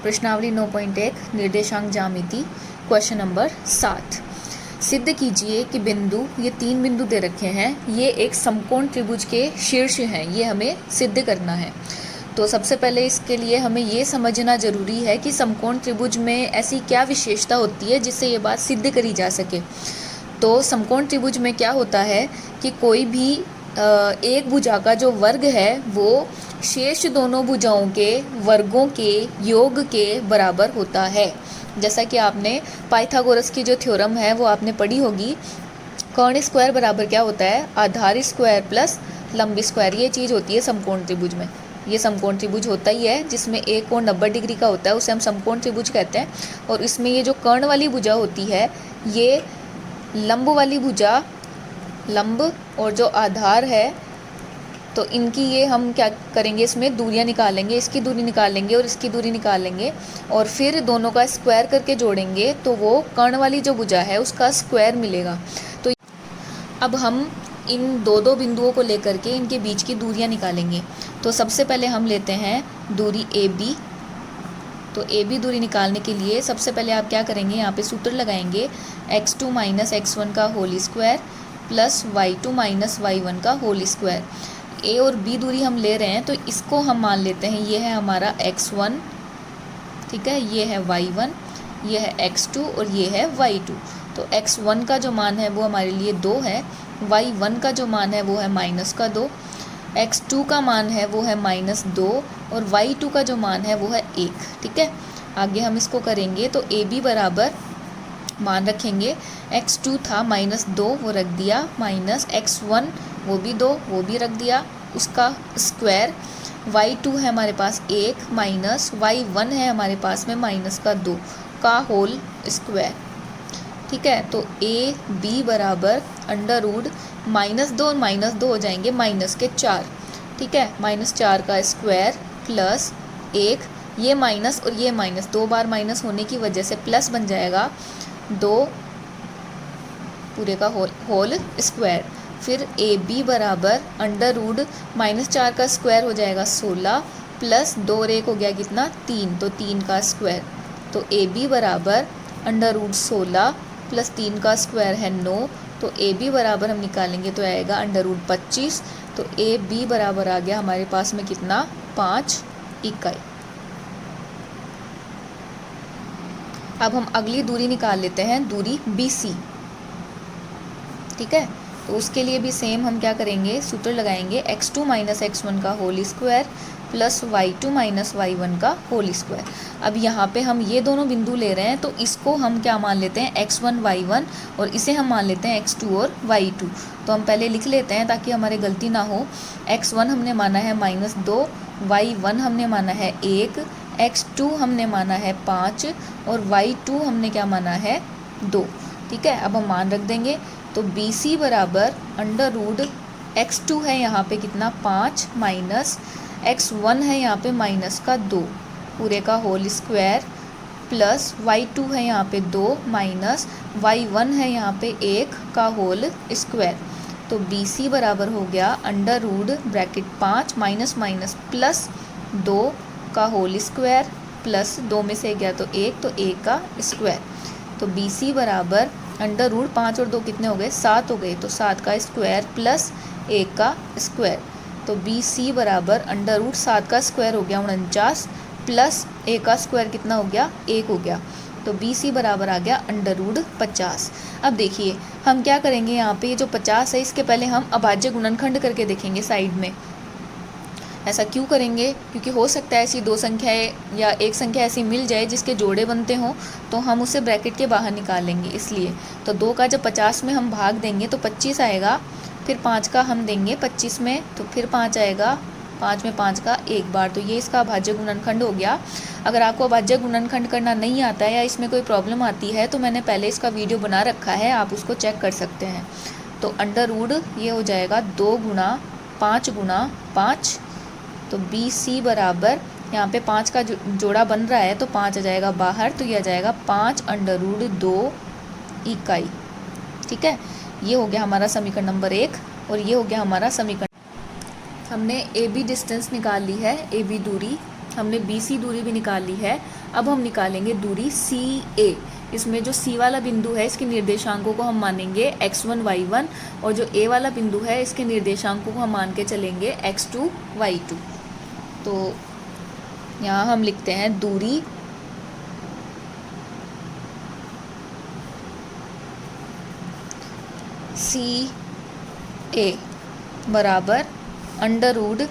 प्रश्नावली 9.1 निर्देशांक ज्यामिति क्वेश्चन नंबर 7। सिद्ध कीजिए कि बिंदु, ये 3 बिंदु दे रखे हैं, ये एक समकोण त्रिभुज के शीर्ष हैं। ये हमें सिद्ध करना है। तो सबसे पहले इसके लिए हमें ये समझना जरूरी है कि समकोण त्रिभुज में ऐसी क्या विशेषता होती है जिससे ये बात सिद्ध करी जा सके। तो समकोण त्रिभुज में क्या होता है कि कोई भी एक भुजा का जो वर्ग है वो शेष दोनों भुजाओं के वर्गों के योग के बराबर होता है। जैसा कि आपने पाइथागोरस की जो थ्योरम है वो आपने पढ़ी होगी। कर्ण स्क्वायर बराबर क्या होता है? आधार स्क्वायर प्लस लंब स्क्वायर। ये चीज़ होती है समकोण त्रिभुज में। ये समकोण त्रिभुज होता ही है जिसमें एक कोण 90 डिग्री का होता है, उसे हम समकोण त्रिभुज कहते हैं। और इसमें ये जो कर्ण वाली भुजा होती है, ये लंब वाली भुजा, लंब और जो आधार है, तो इनकी ये हम क्या करेंगे, इसमें दूरियां निकालेंगे। इसकी दूरी निकालेंगे और इसकी दूरी निकालेंगे और फिर दोनों का स्क्वायर करके जोड़ेंगे तो वो कर्ण वाली जो भुजा है उसका स्क्वायर मिलेगा। तो अब हम इन दो बिंदुओं को लेकर के इनके बीच की दूरियां निकालेंगे। तो सबसे पहले हम लेते हैं दूरी AB। तो AB दूरी निकालने के लिए सबसे पहले आप क्या करेंगे, यहाँ पे सूत्र लगाएंगे x2 माइनस x1 का whole square plus y2 minus y1 का होल स्क्वायर। A और B दूरी हम ले रहे हैं तो इसको हम मान लेते हैं, ये है हमारा x1, ठीक है, ये है y1, ये है x2 और ये है y2। तो x1 का जो मान है वो हमारे लिए 2 है, y1 का जो मान है वो है -2, x2 का मान है वो है -2 और y2 का जो मान है वो है 1। ठीक है, आगे हम इसको करेंगे तो AB बराबर मान रखेंगे, x2 था -2 वो रख दिया, माइनस x1 वो भी 2 वो भी रख दिया, उसका स्क्वायर, y2 है हमारे पास 1 माइनस y1 है हमारे पास में -2 का होल स्क्वायर। ठीक है, तो AB बराबर अंडर रूट -2 और -2 हो जाएंगे -4। ठीक है, -4 का स्क्वायर प्लस 1, ये माइनस और ये माइनस, 2 बार माइनस होने की वजह से प्लस बन जाएगा 2 पूरे का होल स्क्वायर। फिर AB बराबर अंडर रूट -4 का स्क्वायर हो जाएगा 16 प्लस 2 और 1 हो गया कितना, 3, तो 3 का स्क्वायर। तो AB बराबर अंडर रूट 16 प्लस 3 का स्क्वायर है 9। तो AB बराबर हम निकालेंगे तो आएगा अंडर रूट 25। तो AB बराबर आ गया हमारे पास में कितना, 5 इकाई। अब हम अगली दूरी निकाल लेते हैं, दूरी BC। ठीक है, तो उसके लिए भी सेम हम क्या करेंगे, सूत्र लगाएंगे x2 माइनस x1 का whole square plus y2 minus y1 का होल स्क्वायर। अब यहाँ पे हम ये दोनों बिंदु ले रहे हैं तो इसको हम क्या मान लेते हैं, x1 y1 और इसे हम मान लेते हैं x2 और y2। तो हम पहले लिख लेते हैं ताकि हमारे गलती ना हो। x1 हमने माना है -2, y1 हमने माना है 1, x2 हमने माना है 5 और y2 हमने क्या माना है 2। ठीक है, अब हम मान रख देंगे। तो BC बराबर अंडर रूट x2 है यहाँ पे कितना, 5 माइनस x1 है यहाँ पे -2 पूरे का होल स्क्वायर प्लस y2 है यहाँ पे 2 माइनस y1 है यहाँ पे 1 का होल स्क्वायर। तो BC बराबर हो गया under root bracket 5 minus minus plus 2 का होल स्क्वायर प्लस 2 में से गया तो 1, तो 1 का स्क्वायर। तो BC बराबर अंडर रूट 5 और 2 कितने हो गए, 7 हो गए, तो 7 का स्क्वायर प्लस 1 का स्क्वायर। तो BC बराबर अंडर रूट 7 का स्क्वायर हो गया 49 प्लस 1 का स्क्वायर कितना हो गया, 1 हो गया। तो BC बराबर आ गया अंडर रूट 50। अब देखिए हम क्या करेंगे, यहाँ पे ये जो 50 है इसके पहले हम अभाज्य गुणनखंड करके देखेंगे साइड में। ऐसा क्यों करेंगे, क्योंकि हो सकता है ऐसी 2 संख्याएं या एक संख्या ऐसी मिल जाए जिसके जोड़े बनते हों तो हम उसे ब्रैकेट के बाहर निकालेंगे, इसलिए। तो 2 का जब 50 में हम भाग देंगे तो 25 आएगा, फिर 5 का हम देंगे 25 में तो फिर 5 आएगा, 5 में 5 का एक बार। तो ये इसका अभाज्य गुणनखंड हो गया। अगर आपको अभाज्य गुणनखंड करना नहीं आता है या इसमें कोई प्रॉब्लम आती है तो मैंने पहले इसका वीडियो बना रखा है, आप उसको चेक कर सकते हैं। तो अंडर रूट ये हो जाएगा 2 गुणा 5 गुणा 5। तो BC बराबर यहाँ पे 5 का जोड़ा बन रहा है तो 5 आ जाएगा बाहर, तो ये आ जाएगा 5 अंडर रूट 2 इकाई। ठीक है, ये हो गया हमारा समीकरण नंबर 1 और ये हो गया हमारा समीकरण। हमने AB डिस्टेंस निकाल ली है, AB दूरी। हमने BC दूरी भी निकाल ली है। अब हम निकालेंगे दूरी CA। इसमें जो C वाला बिंदु है इसके निर्देशांकों को हम मानेंगे x1 y1 और जो A वाला बिंदु है इसके निर्देशांकों को हम मान के चलेंगे x2 y2। तो यहाँ हम लिखते हैं दूरी CA बराबर under root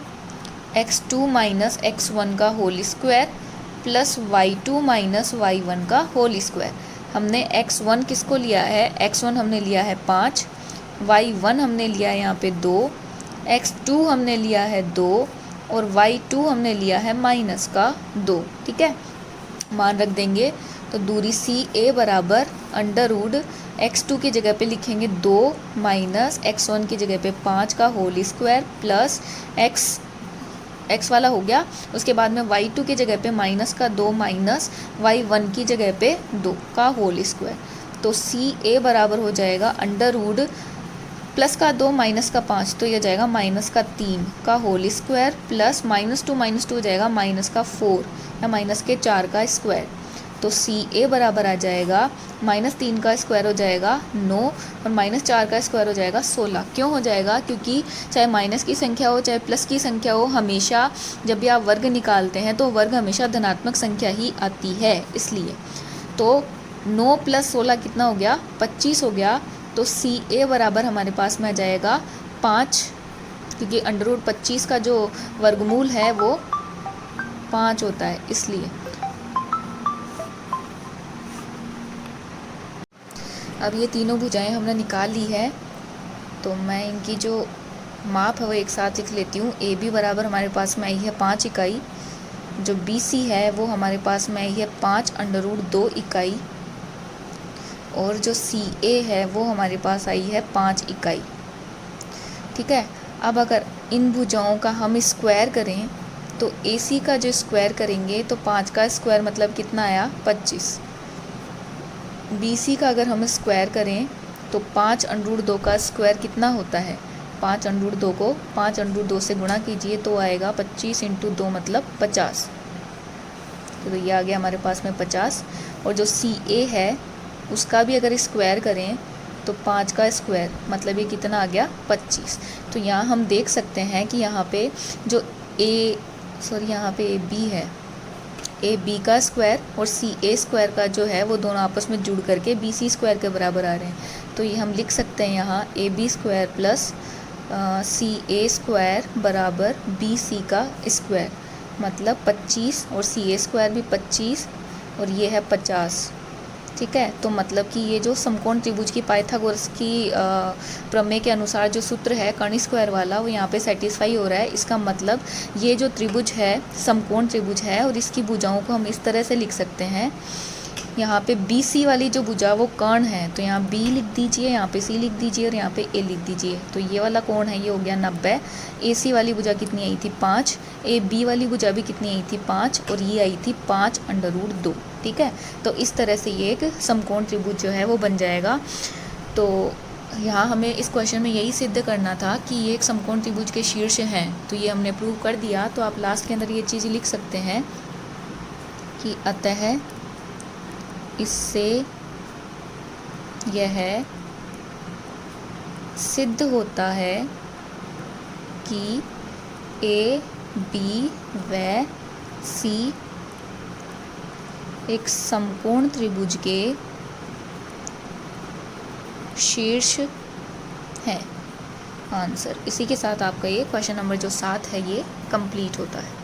x2 minus x1 का whole square plus y2 minus y1 का होल स्क्वायर। हमने x1 किसको लिया है, x1 हमने लिया है 5, y1 हमने लिया है यहाँ पे 2, x2 हमने लिया है 2 और y2 हमने लिया है माइनस का 2। ठीक है, मान रख देंगे। तो दूरी CA बराबर अंडर रूट x2 की जगह पे लिखेंगे 2 माइनस x1 की जगह पे 5 का होल स्क्वायर प्लस x वाला हो गया। उसके बाद में y2 की जगह पे माइनस का 2 माइनस y1 की जगह पे 2 का होल स्क्वायर। तो CA बराबर हो जाएगा अंडर रूट प्लस का 2 माइनस का 5 तो यह जाएगा माइनस का 3 का होल स्क्वायर प्लस -2 हो जाएगा माइनस का 4 या माइनस के 4 का स्क्वायर। तो CA बराबर आ जाएगा -3 का स्क्वायर हो जाएगा 9 और -4 का स्क्वायर हो जाएगा 16। क्यों हो जाएगा, क्योंकि चाहे माइनस की संख्या हो चाहे प्लस की संख्या हो, हमेशा जब भी आप वर्ग निकालते हैं तो वर्ग हमेशा धनात्मक संख्या ही आती है, इसलिए। तो 9 + 16 कितना हो गया, 25 हो गया। तो CA बराबर हमारे पास में आ जाएगा 5, क्योंकि अंडर रूट 25 का जो वर्गमूल है वो 5 होता है, इसलिए। अब ये तीनों भुजाएं हमने निकाल ली है, तो मैं इनकी जो माप है वो एक साथ लिख लेती हूँ। AB बराबर हमारे पास में आई है 5 इकाई, जो BC है वो हमारे पास में आई है 5√2 इकाई, और जो CA है वो हमारे पास आई है 5 इकाई। ठीक है, अब अगर इन भुजाओं का हम स्क्वायर करें तो AC का जो स्क्वायर करेंगे तो 5 का स्क्वायर मतलब कितना आया, 25। BC का अगर हम स्क्वायर करें तो 5√2 का स्क्वायर कितना होता है, 5√2 को 5√2 से गुणा कीजिए तो आएगा 25 × 2 मतलब 50। तो ये आ गया हमारे पास में 50। और जो CA है उसका भी अगर स्क्वायर करें तो 5 का स्क्वायर मतलब ये कितना आ गया, 25। तो यहाँ हम देख सकते हैं कि यहाँ पे जो यहाँ पे B है, AB का स्क्वायर और CA स्क्वायर का जो है वो दोनों आपस में जुड़ करके BC स्क्वायर के बराबर आ रहे हैं। तो ये हम लिख सकते हैं यहाँ AB square plus CA square बराबर BC का स्क्वायर, मतलब 25, और CA स्क्वायर भी 25 और ये है 50। ठीक है, तो मतलब कि ये जो समकोण त्रिभुज की पाइथागोरस की प्रमेय के अनुसार जो सूत्र है कर्ण स्क्वायर वाला वो यहाँ पे सेटिस्फाई हो रहा है। इसका मतलब ये जो त्रिभुज है समकोण त्रिभुज है और इसकी भुजाओं को हम इस तरह से लिख सकते हैं। यहाँ पे BC वाली जो भुजा वो कर्ण है, तो यहाँ B लिख दीजिए, यहाँ पे C लिख दीजिए और यहाँ पे A लिख दीजिए। तो ये वाला कोण है ये हो गया 90। AC वाली भुजा कितनी आई थी, 5। AB वाली भुजा भी कितनी आई थी, 5, और ये आई थी 5√2। ठीक है, तो इस तरह से ये एक समकोण त्रिभुज जो है वो बन जाएगा। तो यहाँ हमें इस क्वेश्चन में यही सिद्ध करना था कि ये एक समकोण त्रिभुज के शीर्ष हैं, तो ये हमने प्रूव कर दिया। तो आप लास्ट के अंदर ये चीज़ लिख सकते हैं कि अतः इससे यह सिद्ध होता है कि A, B व C एक समकोण त्रिभुज के शीर्ष हैं। आंसर इसी के साथ आपका ये क्वेश्चन नंबर जो 7 है ये कंप्लीट होता है।